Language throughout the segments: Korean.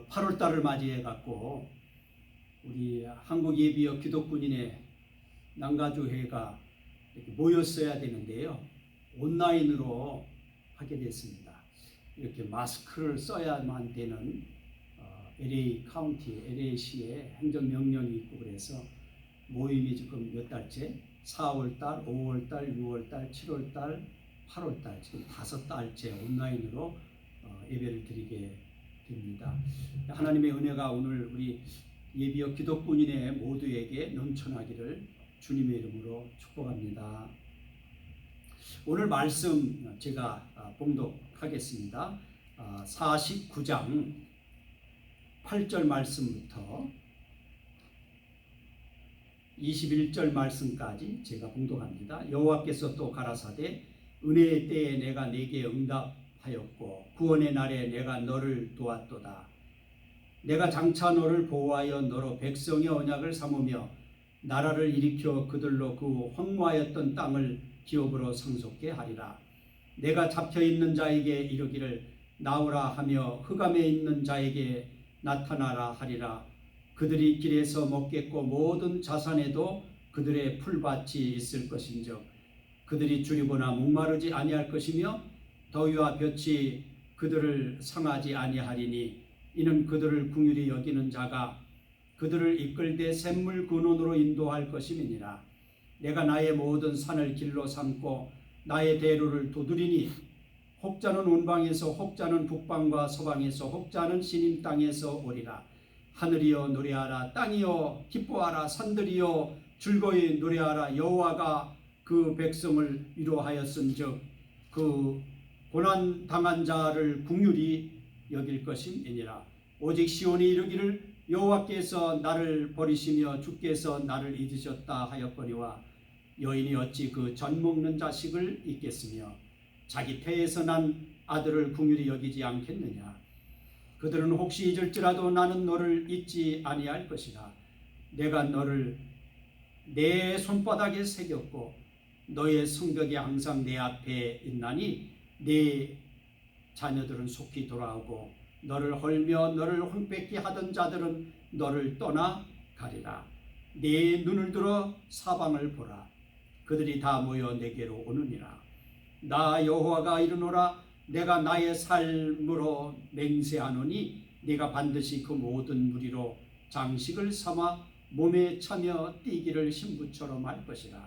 8월 달을 맞이해 갖고 우리 한국 예비역 기독군인의 난가주회가 이렇게 모였어야 되는데요. 온라인으로 하게 됐습니다. 이렇게 마스크를 써야만 되는 LA 카운티, LA시의 행정명령이 있고 그래서 모임이 지금 몇 달째 4월달, 5월달, 6월달, 7월달, 8월달 지금 5달째 온라인으로 예배를 드리게 됩니다. 하나님의 은혜가 오늘 우리 예비역 기독군인의 모두에게 넘쳐나기를 주님의 이름으로 축복합니다. 오늘 말씀 제가 봉독하겠습니다. 49장 8절 말씀부터 21절 말씀까지 제가 봉독합니다. 여호와께서 또 가라사대 은혜의 때에 내가 네게 응답하였고 구원의 날에 내가 너를 도왔도다. 내가 장차 너를 보호하여 너로 백성의 언약을 삼으며 나라를 일으켜 그들로 그 황무하였던 땅을 기업으로 상속케 하리라. 내가 잡혀있는 자에게 이르기를 나오라 하며 흑암에 있는 자에게 나타나라 하리라. 그들이 길에서 먹겠고 모든 자산에도 그들의 풀밭이 있을 것인즉 그들이 줄이거나 목마르지 아니할 것이며 더위와 볕이 그들을 상하지 아니하리니 이는 그들을 긍휼히 여기는 자가 그들을 이끌되 샘물 근원으로 인도할 것임이니라. 내가 나의 모든 산을 길로 삼고 나의 대로를 두드리니 혹자는 온방에서 혹자는 북방과 서방에서 혹자는 시님 땅에서 오리라. 하늘이여 노래하라. 땅이여 기뻐하라. 산들이여 즐거이 노래하라. 여호와가 그 백성을 위로하였은즉 그 고난 당한 자를 긍휼히 여길 것임이니라. 오직 시온이 이르기를 여호와께서 나를 버리시며 주께서 나를 잊으셨다 하였거니와 여인이 어찌 그 젖 먹는 자식을 잊겠으며 자기 태에서 난 아들을 긍휼히 여기지 않겠느냐. 그들은 혹시 잊을지라도 나는 너를 잊지 아니할 것이라. 내가 너를 내 손바닥에 새겼고 너의 성벽이 항상 내 앞에 있나니 네 자녀들은 속히 돌아오고 너를 헐며 너를 황폐케 하던 자들은 너를 떠나 가리라. 네 눈을 들어 사방을 보라. 그들이 다 모여 내게로 오느니라. 나 여호와가 이르노라. 내가 나의 삶으로 맹세하노니 네가 반드시 그 모든 무리로 장식을 삼아 몸에 차며 뛰기를 신부처럼 할 것이라.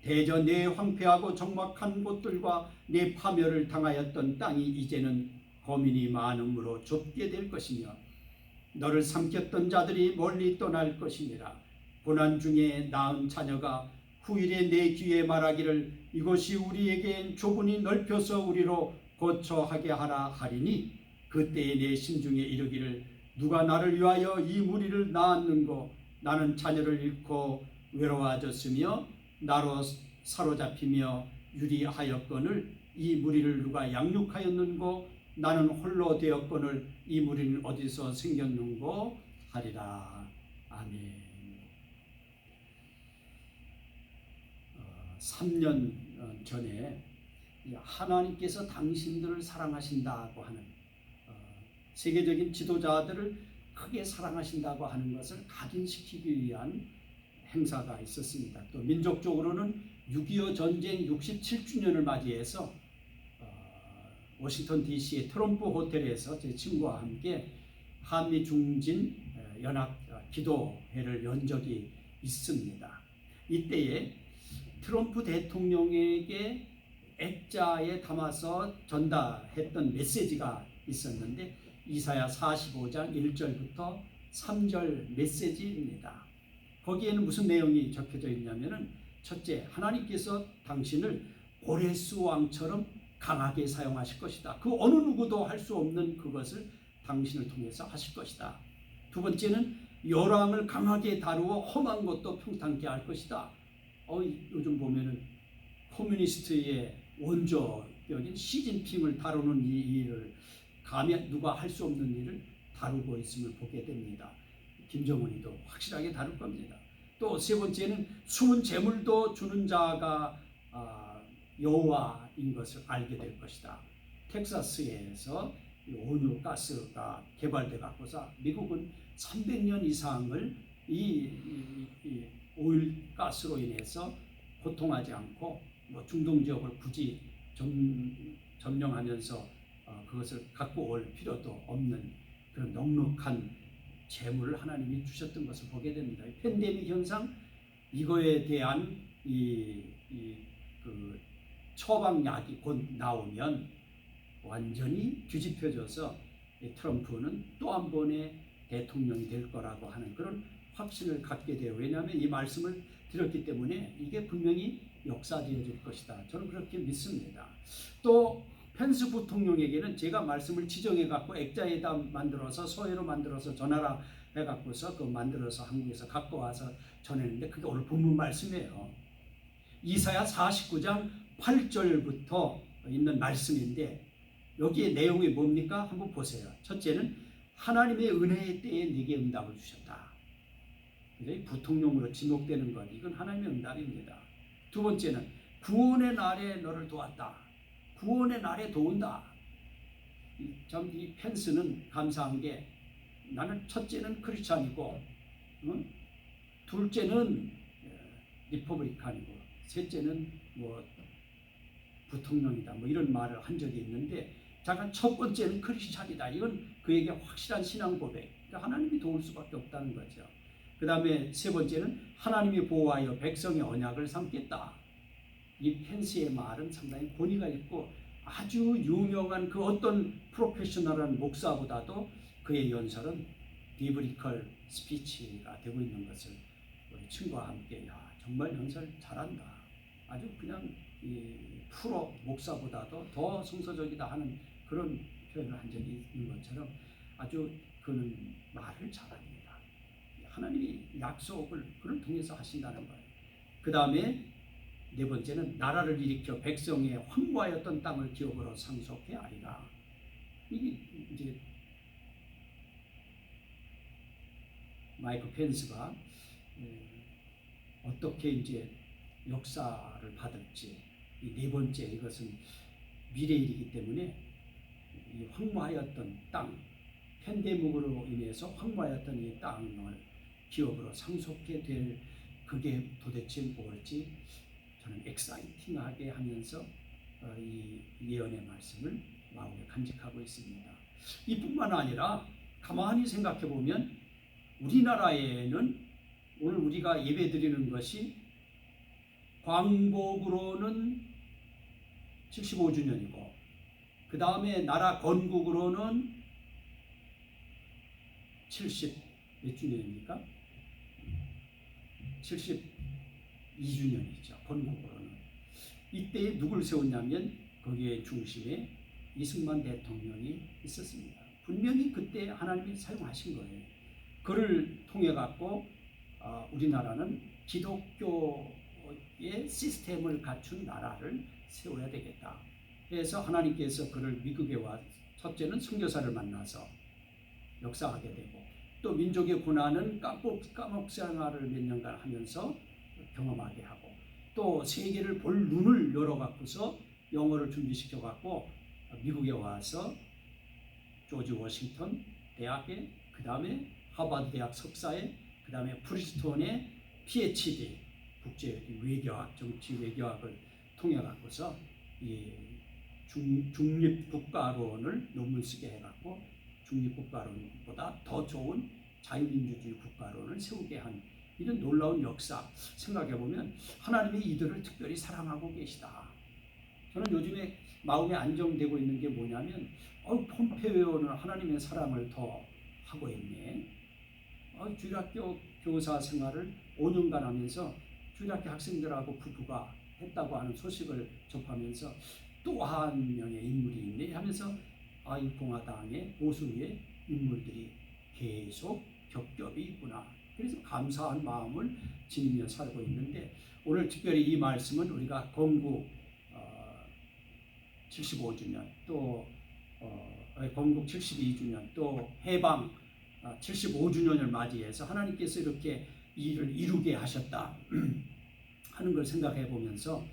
대저 내 황폐하고 적막한 곳들과 내 파멸을 당하였던 땅이 이제는 거민이 많음으로 좁게 될 것이며 너를 삼켰던 자들이 멀리 떠날 것이니라. 고난 중에 낳은 자녀가 후일에 내 귀에 말하기를 이것이 우리에겐 좁으니 넓혀서 우리로 거처하게 하라 하리니 그때에 내 심중에 이르기를 누가 나를 위하여 이 무리를 낳았는고. 나는 자녀를 잃고 외로워졌으며 나로 사로잡히며 유리하였거늘 이 무리를 누가 양육하였는고. 나는 홀로 되었거늘 이 무리는 어디서 생겼는고 하리라. 아멘. 3년 전에 하나님께서 당신들을 사랑하신다고 하는 세계적인 지도자들을 크게 사랑하신다고 하는 것을 각인시키기 위한 행사가 있었습니다. 또 민족적으로는 6.25 전쟁 67주년을 맞이해서 워싱턴 DC의 트럼프 호텔에서 제 친구와 함께 한미 중진 연합 기도회를 연 적이 있습니다. 이때에 트럼프 대통령에게 액자에 담아서 전달했던 메시지가 있었는데 이사야 45장 1절부터 3절 메시지입니다. 거기에는 무슨 내용이 적혀져 있냐면은 첫째, 하나님께서 당신을 고레스 왕처럼 강하게 사용하실 것이다. 그 어느 누구도 할 수 없는 그것을 당신을 통해서 하실 것이다. 두 번째는 열왕을 강하게 다루어 험한 것도 평탄케 할 것이다. 요즘 보면은 커뮤니스트의 원조격인 시진핑을 다루는 이 일을 감히 누가 할 수 없는 일을 다루고 있음을 보게 됩니다. 김정은이도 확실하게 다룰 겁니다. 또 세 번째는 숨은 재물도 주는 자가 여호와인 것을 알게 될 것이다. 텍사스에서 온유 가스가 개발돼 갖고서 미국은 300년 이상을 이 오일 가스로 인해서 고통하지 않고 뭐 중동 지역을 굳이 점령하면서 그것을 갖고 올 필요도 없는 그런 넉넉한 재물을 하나님이 주셨던 것을 보게 됩니다. 팬데믹 현상 이거에 대한 그 처방약이 곧 나오면 완전히 뒤집혀져서 트럼프는 또 한 번의 대통령이 될 거라고 하는 그런 확신을 갖게 돼요. 왜냐하면 이 말씀을 드렸기 때문에 이게 분명히 역사되어질 것이다. 저는 그렇게 믿습니다. 또 펜스 부통령에게는 제가 말씀을 지정해 갖고 액자에다 만들어서 서예로 만들어서 전하라 해 갖고서 그 만들어서 한국에서 갖고 와서 전했는데 그게 오늘 본문 말씀이에요. 이사야 49장 8절부터 있는 말씀인데 여기에 내용이 뭡니까? 한번 보세요. 첫째는 하나님의 은혜의 때에 네게 응답을 주셨다. 부통령으로 지목되는 것, 이건 하나님의 응답입니다. 두 번째는 구원의 날에 너를 도왔다. 구원의 날에 도운다. 참 이 펜스는 감사한 게 나는 첫째는 크리스찬이고, 둘째는 리퍼블리칸이고, 셋째는 뭐 부통령이다. 뭐 이런 말을 한 적이 있는데, 잠깐 첫 번째는 크리스찬이다. 이건 그에게 확실한 신앙 고백. 그러니까 하나님이 도울 수밖에 없다는 거죠. 그 다음에 세 번째는 하나님이 보호하여 백성의 언약을 삼겠다. 이 펜스의 말은 상당히 권위가 있고 아주 유명한 그 어떤 프로페셔널한 목사보다도 그의 연설은 비브리컬 스피치가 되고 있는 것을 우리 친구와 함께 정말 연설 잘한다. 아주 그냥 이 프로 목사보다도 더 성서적이다 하는 그런 표현을 한 적이 있는 것처럼 아주 그는 말을 잘합니다. 하나님이 약속을 그를 통해서 하신다는 거예요. 그 다음에 네 번째는 나라를 일으켜 백성의 황무하였던 땅을 기업으로 상속해 하리라. 이게 이제 마이크 펜스가 어떻게 이제 역사를 받을지 이 네 번째 이것은 미래일이기 때문에 이 황무하였던 땅 팬데믹으로 인해서 황무하였던 이 땅을 기업으로 상속해 될 그게 도대체 뭘지 저는 엑사이팅하게 하면서 이 예언의 말씀을 마음에 간직하고 있습니다. 이뿐만 아니라 가만히 생각해 보면 우리나라에는 오늘 우리가 예배드리는 것이 광복으로는 75주년이고 그 다음에 나라 건국으로는 70 몇 주년입니까? 72주년이죠. 건국으로는. 이때 누굴 세웠냐면 거기에 중심에 이승만 대통령이 있었습니다. 분명히 그때 하나님이 사용하신 거예요. 그를 통해 갖고 우리나라는 기독교의 시스템을 갖춘 나라를 세워야 되겠다. 그래서 하나님께서 그를 미국에 와 첫째는 선교사를 만나서 역사하게 되고 또 민족의 고난은 감옥 생활을 몇 년간 하면서 경험하게 하고 또 세계를 볼 눈을 열어갖고서 영어를 준비시켜 갖고 미국에 와서 조지 워싱턴 대학에 그 다음에 하버드 대학 석사에 그 다음에 프리스톤의 PhD 국제 외교학 정치 외교학을 통해 갖고서 이 중립국가론을 논문 쓰게 해갖고 중립국가론보다 더 좋은 자유민주주의 국가론을 세우게 한 이런 놀라운 역사 생각해보면 하나님이 이들을 특별히 사랑하고 계시다. 저는 요즘에 마음에 안정되고 있는 게 뭐냐면 폼페이오는 하나님의 사랑을 더 하고 있네. 주일학교 교사 생활을 5년간 하면서 주일학교 학생들하고 부부가 했다고 하는 소식을 접하면서 또 한 명의 인물이 있네 하면서 이 공화당의 보수의 인물들이 계속 겹겹이 있구나. 그래서 감사한 마음을 지니며 살고 있는데 오늘 특별히 이 말씀은 우리가 건국 75주년 또 건국 72주년 또 해방 75주년을 맞이해서 하나님께서 이렇게 일을 이루게 하셨다 하는 걸 생각해 보면서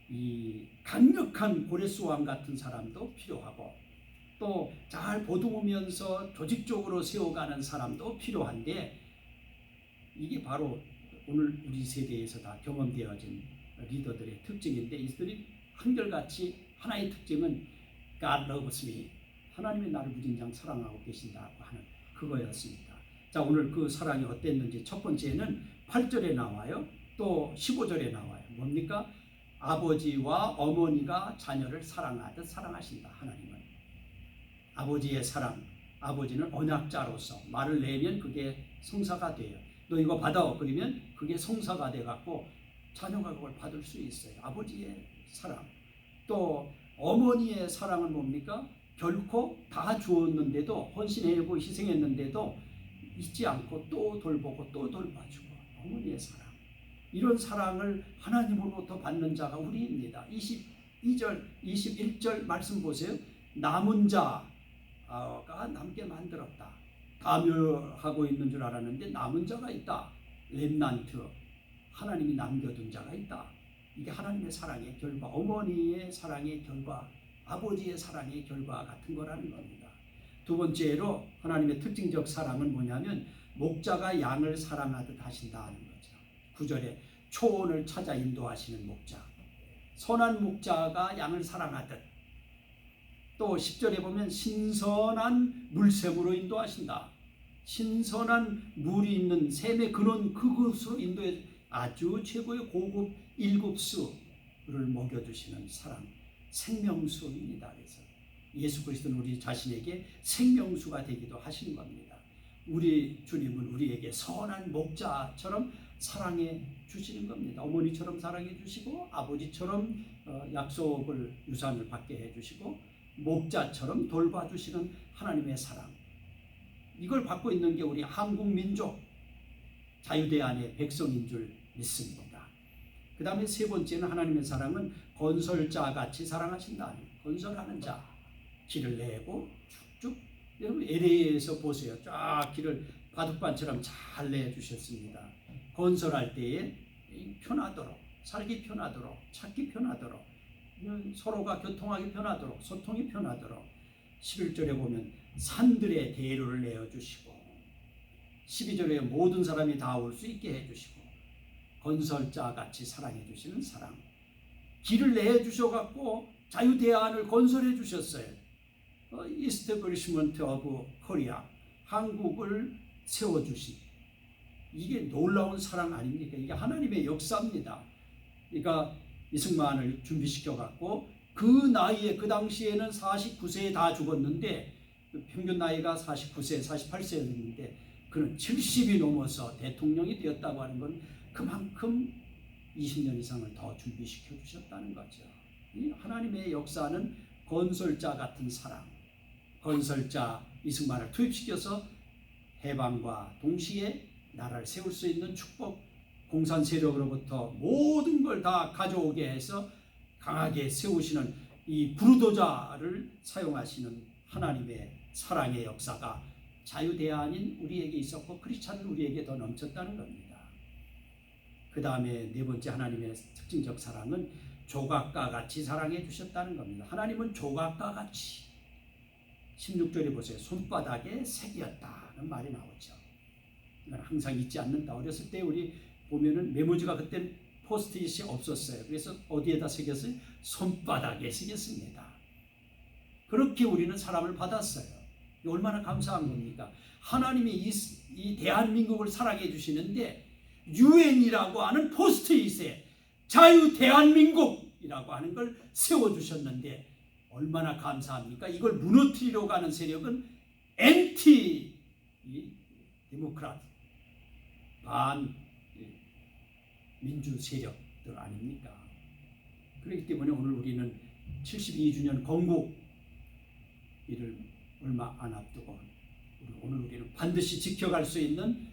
이 강력한 고레스 왕 같은 사람도 필요하고 또 잘 보듬으면서 조직적으로 세워가는 사람도 필요한데, 이게 바로 오늘 우리 세대에서 다 경험되어진 리더들의 특징인데, 이들이 한결같이 하나의 특징은 God loves me, 하나님이 나를 무진장 사랑하고 계신다고 하는 그거였습니다. 자, 오늘 그 사랑이 어땠는지 첫 번째는 8절에 나와요. 또 15절에 나와요. 뭡니까? 아버지와 어머니가 자녀를 사랑하듯 사랑하신다. 하나님은 아버지의 사랑, 아버지는 언약자로서 말을 내면 그게 성사가 돼요. 너 이거 받아, 그러면 그게 성사가 돼갖고 자녀가 그걸 받을 수 있어요. 아버지의 사랑. 또 어머니의 사랑은 뭡니까? 결코 다 주었는데도, 헌신하고 희생했는데도 잊지 않고 또 돌보고 또 돌봐주고, 어머니의 사랑. 이런 사랑을 하나님으로부터 받는 자가 우리입니다. 22절, 21절 말씀 보세요. 남은 자가 남게 만들었다. 가멸하고 있는 줄 알았는데 남은 자가 있다. 렘난트, 하나님이 남겨둔 자가 있다. 이게 하나님의 사랑의 결과, 어머니의 사랑의 결과, 아버지의 사랑의 결과 같은 거라는 겁니다. 두 번째로 하나님의 특징적 사랑은 뭐냐면 목자가 양을 사랑하듯 하신다는 거죠. 9절에 초원을 찾아 인도하시는 목자, 선한 목자가 양을 사랑하듯, 또 10절에 보면 신선한 물샘으로 인도하신다. 신선한 물이 있는 샘의 근원 그곳으로 인도해 아주 최고의 고급 1급수를 먹여주시는 사랑, 생명수입니다. 그래서 예수 그리스도는 우리 자신에게 생명수가 되기도 하시는 겁니다. 우리 주님은 우리에게 선한 목자처럼 사랑해 주시는 겁니다. 어머니처럼 사랑해 주시고, 아버지처럼 약속을, 유산을 받게 해 주시고, 목자처럼 돌봐주시는 하나님의 사랑. 이걸 받고 있는 게 우리 한국 민족, 자유대안의 백성인 줄 믿습니다. 그 다음에 세 번째는 하나님의 사랑은 건설자같이 사랑하신다. 건설하는 자, 길을 내고 쭉쭉, 여러분 LA에서 보세요. 쫙 길을 바둑반처럼 잘 내주셨습니다. 건설할 때에 편하도록, 살기 편하도록, 찾기 편하도록, 서로가 교통하기 편하도록, 소통이 편하도록. 11절에 보면 산들의 대로를 내어주시고, 12절에 모든 사람이 다 올 수 있게 해주시고, 건설자같이 사랑해 주시는 사랑. 길을 내주셔갖고 자유대안을 건설해 주셨어요. 이스태블리시먼트 오브 코리아, 한국을 세워주신, 이게 놀라운 사랑 아닙니까? 이게 하나님의 역사입니다. 그러니까 이승만을 준비시켜갖고 그 나이에, 그 당시에는 49세에 다 죽었는데, 평균 나이가 49세, 48세였는데 그는 70이 넘어서 대통령이 되었다고 하는 건 그만큼 20년 이상을 더 준비시켜 주셨다는 거죠. 이 하나님의 역사는 건설자 같은 사랑, 건설자 이승만을 투입시켜서 해방과 동시에 나라를 세울 수 있는 축복, 공산 세력으로부터 모든 걸 다 가져오게 해서 강하게 세우시는 이 부르도자를 사용하시는 하나님의 사랑의 역사가 자유대안인 우리에게 있었고, 크리스찬 우리에게 더 넘쳤다는 겁니다. 그 다음에 네 번째 하나님의 특징적 사랑은 조각과 같이 사랑해 주셨다는 겁니다. 하나님은 조각과 같이, 16절에 보세요. 손바닥에 새겼다는 말이 나오죠. 이건 항상 잊지 않는다. 어렸을 때 우리 보면은 메모지가 그때는 포스트잇이 없었어요. 그래서 어디에다 새겼어요? 손바닥에 새겼습니다. 그렇게 우리는 사랑을 받았어요. 얼마나 감사한 겁니까? 하나님이 이 대한민국을 사랑해 주시는데 유엔이라고 하는 포스트잇에 자유 대한민국이라고 하는 걸 세워주셨는데 얼마나 감사합니까? 이걸 무너뜨리려고 하는 세력은 엔티 데모크라트, 반 민주 세력들 아닙니까? 그렇기 때문에 오늘 우리는 72주년 건국 이를 얼마 안 앞두고 오늘 우리는 반드시 지켜갈 수 있는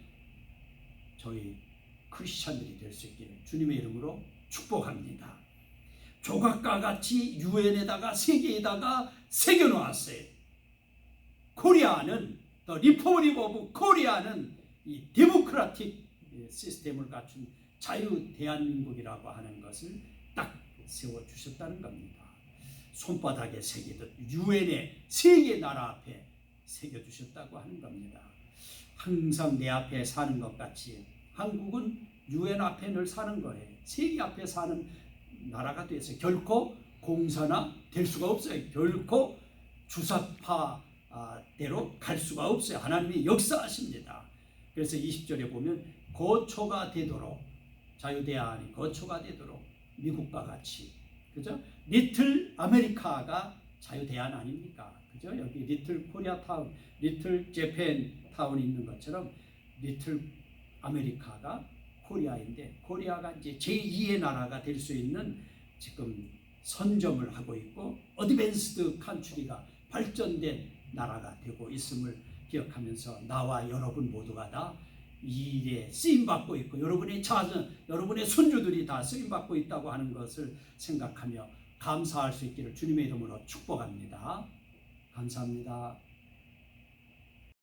저희 크리스찬들이 될 수 있기를 주님의 이름으로 축복합니다. 조각과 같이 유엔에다가 세계에다가 새겨놓았어요. 코리아는 더 리퍼블릭 오브 코리아는 이 데모크라틱 시스템을 갖춘 자유 대한민국이라고 하는 것을 딱 세워주셨다는 겁니다. 손바닥에 새기듯 유엔의 세계 나라 앞에 새겨주셨다고 하는 겁니다. 항상 내 앞에 사는 것 같이 한국은 유엔 앞에 늘 사는 거예요. 세계 앞에 사는 나라가 돼서 결코 공산화 될 수가 없어요. 결코 주사파대로 갈 수가 없어요. 하나님이 역사하십니다. 그래서 20절에 보면 거초가 되도록, 자유대안이 거초가 되도록 미국과 같이, 그죠? 리틀 아메리카가 자유대안 아닙니까? 그죠? 여기 리틀 코리아 타운, 리틀 재팬 타운이 있는 것처럼 리틀 아메리카가 코리아인데, 코리아가 이제 제2의 나라가 될 수 있는 지금 선점을 하고 있고 어드밴스드 칸츄리가 발전된 나라가 되고 있음을 기억하면서 나와 여러분 모두가 다 이 일에 쓰임받고 있고 여러분의 자손, 여러분의 손주들이 다 쓰임받고 있다고 하는 것을 생각하며 감사할 수 있기를 주님의 이름으로 축복합니다. 감사합니다.